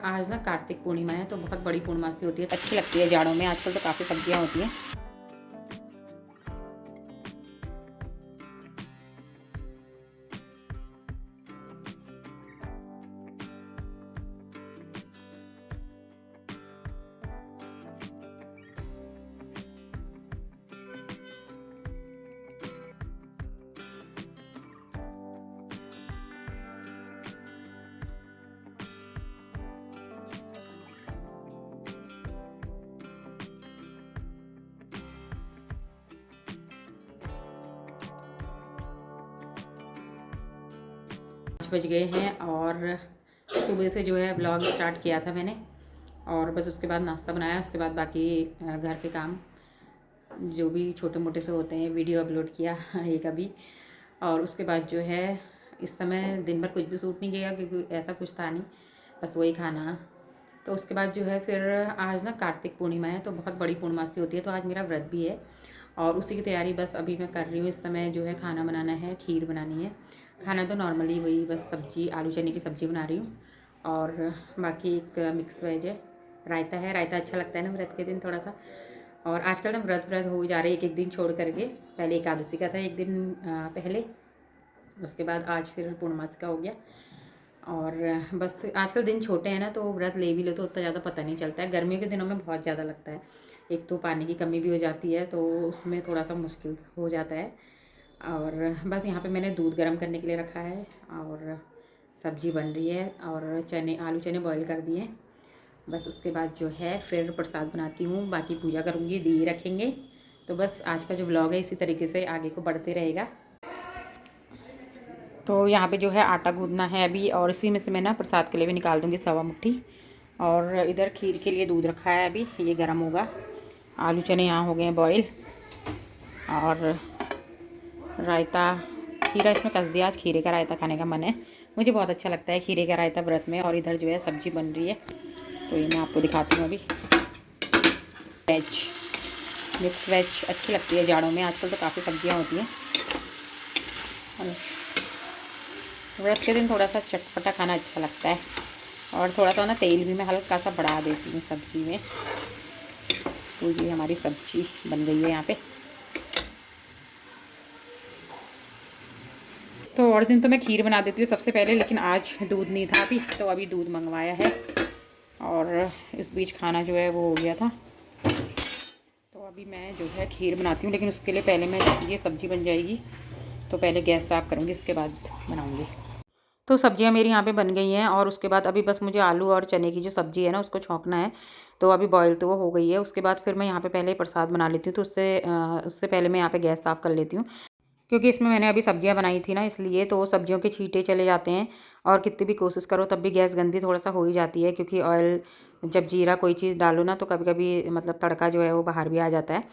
आज ना कार्तिक पूर्णिमा है तो बहुत बड़ी पूर्णमासी होती है, अच्छी लगती है जाड़ों में। आजकल तो काफ़ी सब्जियां होती हैं। 5 बज गए हैं और सुबह से जो है ब्लॉग स्टार्ट किया था मैंने, और बस उसके बाद नाश्ता बनाया। उसके बाद बाकी घर के काम जो भी छोटे मोटे से होते हैं वीडियो अपलोड किया एक अभी। और उसके बाद जो है इस समय दिन भर कुछ भी सूट नहीं किया क्योंकि ऐसा कुछ था नहीं, बस वही खाना। तो उसके बाद जो है फिर आज ना कार्तिक पूर्णिमा है तो बहुत बड़ी पूर्णमासी होती है, तो आज मेरा व्रत भी है और उसी की तैयारी बस अभी मैं कर रही हूँ। इस समय जो है खाना बनाना है, खीर बनानी है। खाना तो नॉर्मली वही बस सब्जी, आलू चने की सब्ज़ी बना रही हूँ, और बाकी एक मिक्स वेज है, रायता है। रायता अच्छा लगता है ना व्रत के दिन थोड़ा सा। और आजकल ना व्रत व्रत हो जा रहे हैं, एक एक दिन छोड़ करके। पहले एकादशी का था एक दिन पहले, उसके बाद आज फिर पूर्णमासी का हो गया। और बस आजकल दिन छोटे हैं ना, तो व्रत ले भी लो तो उतना ज़्यादा पता नहीं चलता है। गर्मियों के दिनों में बहुत ज़्यादा लगता है, एक तो पानी की कमी भी हो जाती है तो उसमें थोड़ा सा मुश्किल हो जाता है। और बस यहाँ पे मैंने दूध गर्म करने के लिए रखा है और सब्जी बन रही है और चने, आलू चने बॉईल कर दिए। बस उसके बाद जो है फिर प्रसाद बनाती हूँ, बाकी पूजा करूँगी, दिए रखेंगे। तो बस आज का जो ब्लॉग है इसी तरीके से आगे को बढ़ते रहेगा। तो यहाँ पे जो है आटा गूँथना है अभी, और इसी में से मैं ना प्रसाद के लिए भी निकाल दूँगी 1.25 मुट्ठी। और इधर खीर के लिए दूध रखा है अभी, ये गर्म होगा। आलू चने यहाँ हो गए हैं बॉईल, और रायता, खीरा इसमें कस दिया। आज खीरे का रायता खाने का मन है, मुझे बहुत अच्छा लगता है खीरे का रायता व्रत में। और इधर जो है सब्जी बन रही है, तो ये मैं आपको दिखाती हूँ अभी। वेज, मिक्स वेज अच्छी लगती है जाड़ों में। आजकल तो काफ़ी सब्जियाँ होती हैं, व्रत के दिन थोड़ा सा चटपटा खाना अच्छा लगता है। और थोड़ा सा ना तेल भी मैं हल्का सा बढ़ा देती हूँ सब्ज़ी में। तो ये हमारी सब्जी बन गई है यहाँ पे। तो और दिन तो मैं खीर बना देती हूँ सबसे पहले, लेकिन आज दूध नहीं था अभी, तो अभी दूध मंगवाया है। और इस बीच खाना जो है वो हो गया था, तो अभी मैं जो है खीर बनाती हूँ। लेकिन उसके लिए पहले मैं, ये सब्ज़ी बन जाएगी तो पहले गैस साफ़ करूँगी, उसके बाद बनाऊँगी। तो सब्जियां मेरी यहाँ पे बन गई हैं, और उसके बाद अभी बस मुझे आलू और चने की जो सब्ज़ी है ना उसको छौंकना है। तो अभी बॉईल तो वो हो गई है, उसके बाद फिर मैं यहाँ पे पहले प्रसाद बना लेती हूँ। तो उससे पहले मैं यहाँ पे गैस साफ़ कर लेती हूँ, क्योंकि इसमें मैंने अभी सब्जियां बनाई थी ना, इसलिए तो सब्जियों के छींटे चले जाते हैं। और कितनी भी कोशिश करो तब भी गैस गंदी थोड़ा सा हो ही जाती है, क्योंकि ऑयल, जब जीरा कोई चीज़ डालो ना तो कभी कभी मतलब तड़का जो है वो बाहर भी आ जाता है।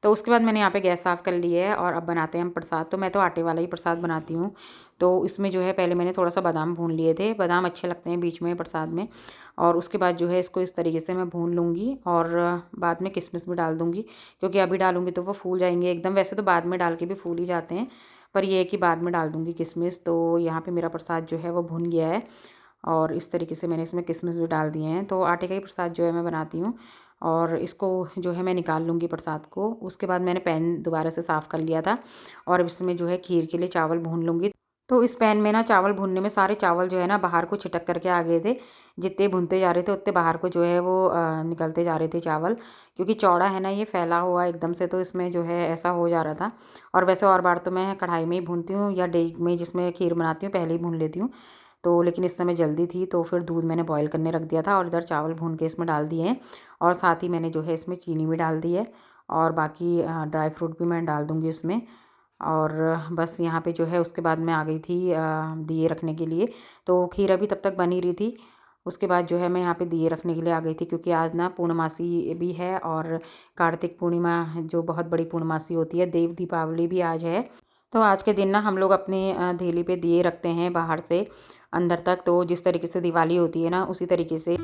तो उसके बाद मैंने यहाँ पे गैस साफ़ कर ली है, और अब बनाते हैं हम प्रसाद। तो मैं तो आटे वाला ही प्रसाद बनाती हूँ। तो इसमें जो है पहले मैंने थोड़ा सा बादाम भून लिए थे, बादाम अच्छे लगते हैं बीच में प्रसाद में। और उसके बाद जो है इसको इस तरीके से मैं भून लूँगी, और बाद में किशमिश भी डाल दूँगी, क्योंकि अभी डालूँगी तो वो फूल जाएंगे एकदम। वैसे तो बाद में डाल के भी फूल ही जाते हैं, पर ये है कि बाद में डाल दूँगी किशमिश। तो यहाँ पे मेरा प्रसाद जो है वो भुन गया है, और इस तरीके से मैंने इसमें किशमिश भी डाल दिए हैं। तो आटे का ही प्रसाद जो है मैं बनाती हूँ, और इसको जो है मैं निकाल लूँगी प्रसाद को। उसके बाद मैंने पैन दोबारा से साफ़ कर लिया था, और इसमें जो है खीर के लिए चावल भून लूँगी। तो इस पैन में ना चावल भूनने में सारे चावल जो है ना बाहर को छिटक करके आ गए थे। जितने भूनते जा रहे थे उतने बाहर को जो है वो निकलते जा रहे थे चावल, क्योंकि चौड़ा है ना ये, फैला हुआ एकदम से, तो इसमें जो है ऐसा हो जा रहा था। और वैसे और बार तो मैं कढ़ाई में ही भूनती हूँ, या डेग में जिसमें खीर बनाती हूँ पहले ही भून लेती हूँ। तो लेकिन इस समय जल्दी थी, तो फिर दूध मैंने बॉईल करने रख दिया था, और इधर चावल भून के इसमें डाल दिए हैं। और साथ ही मैंने जो है इसमें चीनी भी डाल दी है, और बाकी ड्राई फ्रूट भी मैं डाल दूँगी उसमें। और बस यहाँ पे जो है उसके बाद मैं आ गई थी दिए रखने के लिए। तो खीर अभी तब तक बनी रही थी। उसके बाद जो है मैं यहाँ पे दिए रखने के लिए आ गई थी, क्योंकि आज ना पूर्णमासी भी है, और कार्तिक पूर्णिमा जो बहुत बड़ी पूर्णमासी होती है, देव दीपावली भी आज है। तो आज के दिन ना हम लोग अपने धेली पे दिए रखते हैं बाहर से अंदर तक। तो जिस तरीके से दिवाली होती है ना, उसी तरीके से।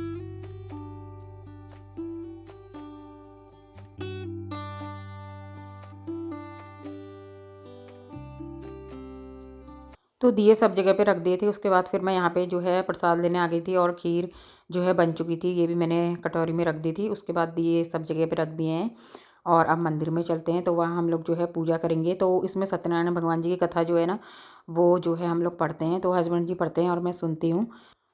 तो दिए सब जगह पे रख दिए थे। उसके बाद फिर मैं यहाँ पे जो है प्रसाद लेने आ गई थी, और खीर जो है बन चुकी थी, ये भी मैंने कटोरी में रख दी थी। उसके बाद दिए सब जगह पे रख दिए हैं और अब मंदिर में चलते हैं, तो वहाँ हम लोग जो है पूजा करेंगे। तो इसमें सत्यनारायण भगवान जी की कथा जो है ना, वो जो है हम लोग पढ़ते हैं, तो हस्बैंड जी पढ़ते हैं और मैं सुनती हूँ।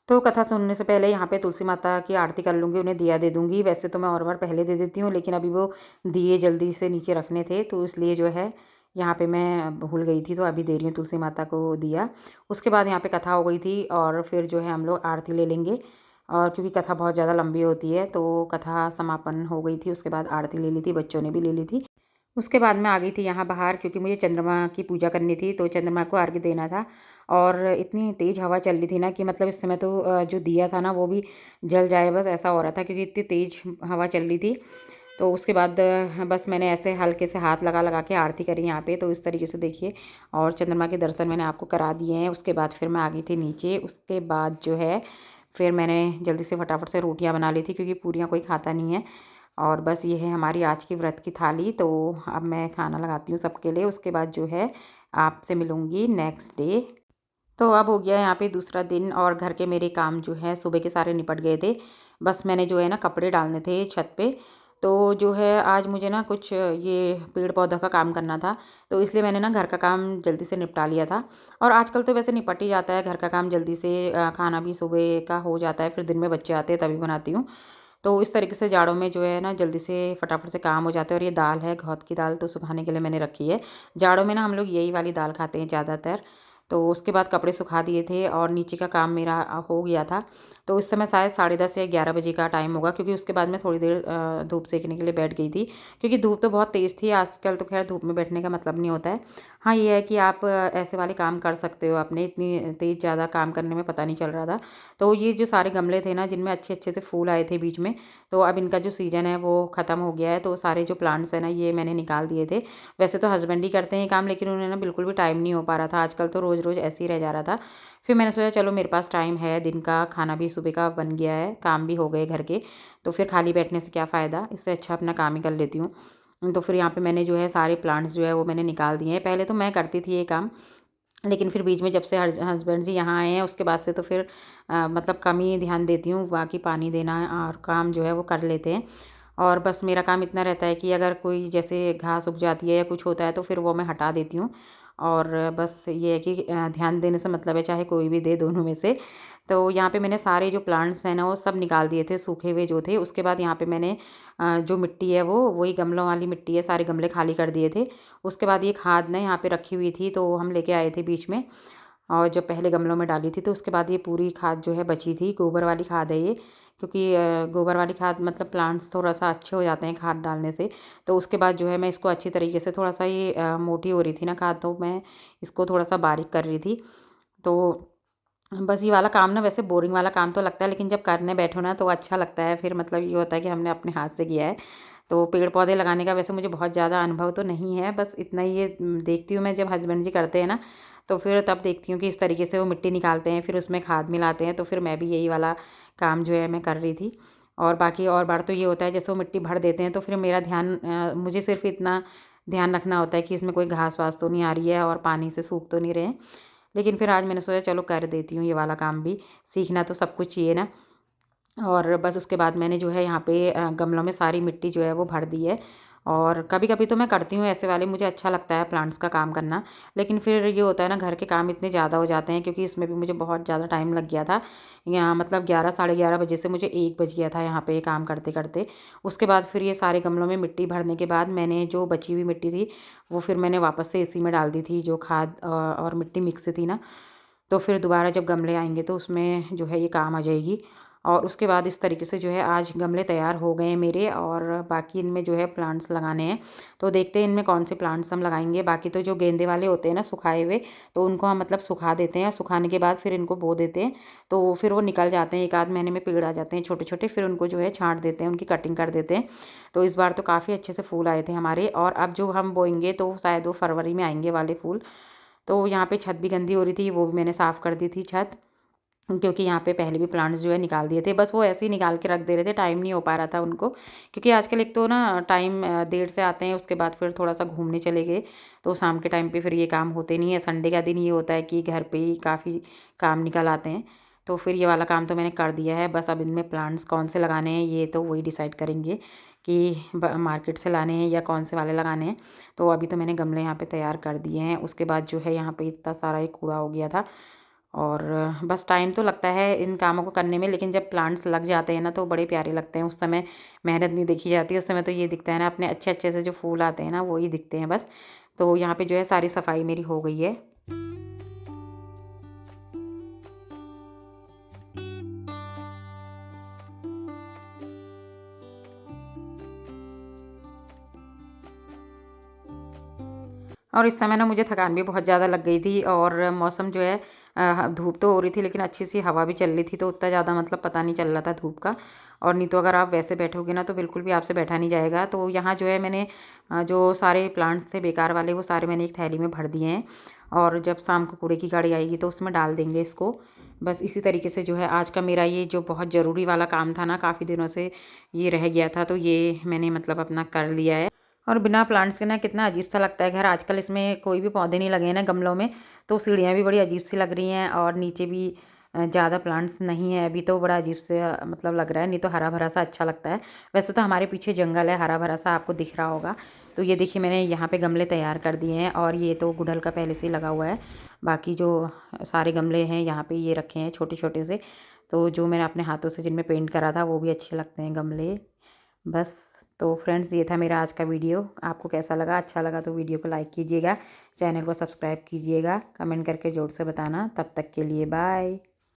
तो कथा सुनने से पहले यहाँ पे तुलसी माता की आरती कर लूँगी, उन्हें दिया दे दूँगी। वैसे तो मैं और बार पहले दे देती हूँ, लेकिन अभी वो दिए जल्दी से नीचे रखने थे, तो इसलिए जो है यहाँ पे मैं भूल गई थी, तो अभी दे रही हूँ तुलसी माता को दिया। उसके बाद यहाँ पे कथा हो गई थी और फिर जो है हम लोग आरती ले लेंगे, और क्योंकि कथा बहुत ज़्यादा लंबी होती है, तो कथा समापन हो गई थी। उसके बाद आरती ले ली थी, बच्चों ने भी ले ली थी। उसके बाद मैं आ गई थी यहाँ बाहर, क्योंकि मुझे चंद्रमा की पूजा करनी थी, तो चंद्रमा को अर्घ्य देना था। और इतनी तेज़ हवा चल रही थी ना कि मतलब इस समय तो जो दिया था ना वो भी जल जाए बस, ऐसा हो रहा था, क्योंकि इतनी तेज़ हवा चल रही थी। तो उसके बाद बस मैंने ऐसे हल्के से हाथ लगा लगा के आरती करी यहाँ पे, तो इस तरीके से देखिए। और चंद्रमा के दर्शन मैंने आपको करा दिए हैं। उसके बाद फिर मैं आ गई थी नीचे। उसके बाद जो है फिर मैंने जल्दी से फटाफट से रोटियाँ बना ली थी, क्योंकि पूरियाँ कोई खाता नहीं है। और बस ये है हमारी आज की व्रत की थाली। तो अब मैं खाना लगाती हूँ सबके लिए, उसके बाद जो है आपसे मिलूँगी नेक्स्ट डे। तो अब हो गया है यहाँ पे दूसरा दिन, और घर के मेरे काम जो है सुबह के सारे निपट गए थे। बस मैंने जो है ना कपड़े डालने थे छत पे। तो जो है आज मुझे ना कुछ ये पेड़ पौधा का काम करना था, तो इसलिए मैंने ना घर का काम जल्दी से निपटा लिया था। और आजकल तो वैसे निपट ही जाता है घर का काम जल्दी से, खाना भी सुबह का हो जाता है, फिर दिन में बच्चे आते हैं तभी बनाती हूँ। तो इस तरीके से जाड़ों में जो है ना जल्दी से फटाफट से काम हो जाता है। और ये दाल है घौद की दाल, तो सुखाने के लिए मैंने रखी है। जाड़ों में ना हम लोग यही वाली दाल खाते हैं ज़्यादातर। तो उसके बाद कपड़े सुखा दिए थे और नीचे का काम मेरा हो गया था। तो इस समय शायद 10:30 या 11 बजे का टाइम होगा, क्योंकि उसके बाद मैं थोड़ी देर धूप सेकने के लिए बैठ गई थी, क्योंकि धूप तो बहुत तेज़ थी। आजकल तो खैर धूप में बैठने का मतलब नहीं होता है। हाँ, ये है कि आप ऐसे वाले काम कर सकते हो अपने, इतनी तेज़ ज़्यादा काम करने में पता नहीं चल रहा था। तो ये जो सारे गमले थे ना जिनमें अच्छे अच्छे से फूल आए थे बीच में, तो अब इनका जो सीज़न है वो ख़त्म हो गया है। तो सारे जो प्लांट्स हैं ना ये मैंने निकाल दिए थे। वैसे तो हस्बैंड ही करते हैं ये काम, लेकिन उन्हें ना बिल्कुल भी टाइम नहीं हो पा रहा था आजकल, तो रोज़ रोज़ ऐसे ही रह जा रहा था। फिर मैंने सोचा चलो मेरे पास टाइम है, दिन का खाना भी सुबह का बन गया है, काम भी हो गए घर के, तो फिर खाली बैठने से क्या फ़ायदा, इससे अच्छा अपना काम ही कर लेती हूँ। तो फिर यहाँ पे मैंने जो है सारे प्लांट्स जो है वो मैंने निकाल दिए हैं। पहले तो मैं करती थी ये काम, लेकिन फिर बीच में जब से हस्बैंड जी यहाँ आए हैं उसके बाद से तो फिर मतलब कम ही ध्यान देती हूँ। बाकी पानी देना और काम जो है वो कर लेते हैं। और बस मेरा काम इतना रहता है कि अगर कोई जैसे घास उग जाती है या कुछ होता है तो फिर वो मैं हटा देती हूँ। और बस ये है कि ध्यान देने से मतलब है चाहे कोई भी दे, दोनों में से। तो यहाँ पे मैंने सारे जो प्लांट्स हैं ना वो सब निकाल दिए थे, सूखे हुए जो थे। उसके बाद यहाँ पे मैंने जो मिट्टी है वो वही गमलों वाली मिट्टी है, सारे गमले खाली कर दिए थे। उसके बाद ये खाद ना यहाँ पे रखी हुई थी, तो हम लेके आए थे बीच में, और जब पहले गमलों में डाली थी तो उसके बाद ये पूरी खाद जो है बची थी। गोबर वाली खाद है ये, क्योंकि गोबर वाली खाद मतलब प्लांट्स थोड़ा सा अच्छे हो जाते हैं खाद डालने से। तो उसके बाद जो है मैं इसको अच्छी तरीके से, थोड़ा सा ये मोटी हो रही थी ना खाद, तो मैं इसको थोड़ा सा बारीक कर रही थी। तो बस ये वाला काम ना वैसे बोरिंग वाला काम तो लगता है, लेकिन जब करने बैठो ना तो अच्छा लगता है। फिर मतलब ये होता है कि हमने अपने हाथ से किया है। तो पेड़ पौधे लगाने का वैसे मुझे बहुत ज़्यादा अनुभव तो नहीं है, बस इतना ही ये देखती हूँ मैं जब हस्बैंड जी करते हैं ना, तो फिर तब देखती हूँ कि इस तरीके से वो मिट्टी निकालते हैं, फिर उसमें खाद मिलाते हैं। तो फिर मैं भी यही वाला काम जो है मैं कर रही थी। और बाकी और बार तो ये होता है जैसे वो मिट्टी भर देते हैं तो फिर मेरा ध्यान, मुझे सिर्फ इतना ध्यान रखना होता है कि इसमें कोई घास वास तो नहीं आ रही है और पानी से सूख तो नहीं रहे हैं। लेकिन फिर आज मैंने सोचा चलो कर देती हूँ ये वाला काम भी, सीखना तो सब कुछ चाहिए ना। और बस उसके बाद मैंने जो है यहाँ पे गमलों में सारी मिट्टी जो है वो भर दी है। और कभी कभी तो मैं करती हूँ ऐसे वाले, मुझे अच्छा लगता है प्लांट्स का काम करना। लेकिन फिर ये होता है ना घर के काम इतने ज़्यादा हो जाते हैं, क्योंकि इसमें भी मुझे बहुत ज़्यादा टाइम लग गया था। यहाँ मतलब 11 साढ़े 11 बजे से मुझे 1 बज गया था यहाँ पे ये काम करते करते। उसके बाद फिर ये सारे गमलों में मिट्टी भरने के बाद मैंने जो बची हुई मिट्टी थी वो फिर मैंने वापस से इसी में डाल दी थी, जो खाद और मिट्टी मिक्स थी ना। तो फिर दोबारा जब गमले आएंगे तो उसमें जो है ये काम आ जाएगी। और उसके बाद इस तरीके से जो है आज गमले तैयार हो गए हैं मेरे, और बाकी इनमें जो है प्लांट्स लगाने हैं। तो देखते हैं इनमें कौन से प्लांट्स हम लगाएंगे। बाकी तो जो गेंदे वाले होते हैं ना सुखाए हुए, तो उनको हम मतलब सुखा देते हैं, सुखाने के बाद फिर इनको बो देते हैं। तो फिर वो निकल जाते हैं, 1 आध महीने में पेड़ आ जाते हैं छोटे छोटे, फिर उनको जो है छांट देते हैं, उनकी कटिंग कर देते हैं। तो इस बार तो काफ़ी अच्छे से फूल आए थे हमारे, और अब जो हम बोएंगे तो शायद वो फरवरी में आएंगे वाले फूल। तो यहाँ पे छत भी गंदी हो रही थी, वो भी मैंने साफ़ कर दी थी छत, क्योंकि यहाँ पे पहले भी प्लांट्स जो है निकाल दिए थे। बस वो ऐसे ही निकाल के रख दे रहे थे, टाइम नहीं हो पा रहा था उनको, क्योंकि आजकल एक तो ना टाइम देर से आते हैं, उसके बाद फिर थोड़ा सा घूमने चले गए, तो शाम के टाइम पे फिर ये काम होते नहीं है। संडे का दिन ये होता है कि घर पे ही काफ़ी काम निकल आते हैं। तो फिर ये वाला काम तो मैंने कर दिया है। बस अब इनमें प्लांट्स कौन से लगाने हैं ये तो वही डिसाइड करेंगे कि मार्केट से लाने हैं या कौन से वाले लगाने हैं। तो अभी तो मैंने गमले यहाँ पे तैयार कर दिए हैं। उसके बाद जो है यहाँ पे इतना सारा ये कूड़ा हो गया था, और बस टाइम तो लगता है इन कामों को करने में, लेकिन जब प्लांट्स लग जाते हैं ना तो बड़े प्यारे लगते हैं। उस समय मेहनत नहीं देखी जाती, उस समय तो ये दिखता है ना अपने अच्छे अच्छे से जो फूल आते हैं ना वो ही दिखते हैं बस। तो यहाँ पे जो है सारी सफाई मेरी हो गई है। और इस समय ना मुझे थकान भी बहुत ज़्यादा लग गई थी, और मौसम जो है धूप तो हो रही थी लेकिन अच्छी सी हवा भी चल रही थी, तो उतना ज़्यादा मतलब पता नहीं चल रहा था धूप का। और नहीं तो अगर आप वैसे बैठोगे ना तो बिल्कुल भी आपसे बैठा नहीं जाएगा। तो यहाँ जो है मैंने जो सारे प्लांट्स थे बेकार वाले वो सारे मैंने एक थैली में भर दिए हैं, और जब शाम को कूड़े की गाड़ी आएगी तो उसमें डाल देंगे इसको। बस इसी तरीके से जो है आज का मेरा ये जो बहुत ज़रूरी वाला काम था ना, काफ़ी दिनों से ये रह गया था, तो ये मैंने मतलब अपना कर लिया है। और बिना प्लांट्स के ना कितना अजीब सा लगता है घर। आजकल इसमें कोई भी पौधे नहीं लगे हैं ना गमलों में, तो सीढ़ियाँ भी बड़ी अजीब सी लग रही हैं, और नीचे भी ज़्यादा प्लांट्स नहीं है अभी, तो बड़ा अजीब से मतलब लग रहा है। नहीं तो हरा भरा सा अच्छा लगता है। वैसे तो हमारे पीछे जंगल है हरा भरा सा, आपको दिख रहा होगा। तो ये देखिए मैंने यहाँ पे गमले तैयार कर दिए हैं, और ये तो गुड़हल का पहले से ही लगा हुआ है। बाकी जो सारे गमले हैं यहाँ पे ये रखे हैं छोटे छोटे से, तो जो मैंने अपने हाथों से जिनमें पेंट करा था वो भी अच्छे लगते हैं गमले। बस, तो फ्रेंड्स ये था मेरा आज का वीडियो। आपको कैसा लगा? अच्छा लगा तो वीडियो को लाइक कीजिएगा, चैनल को सब्सक्राइब कीजिएगा, कमेंट करके ज़रूर से बताना। तब तक के लिए बाय।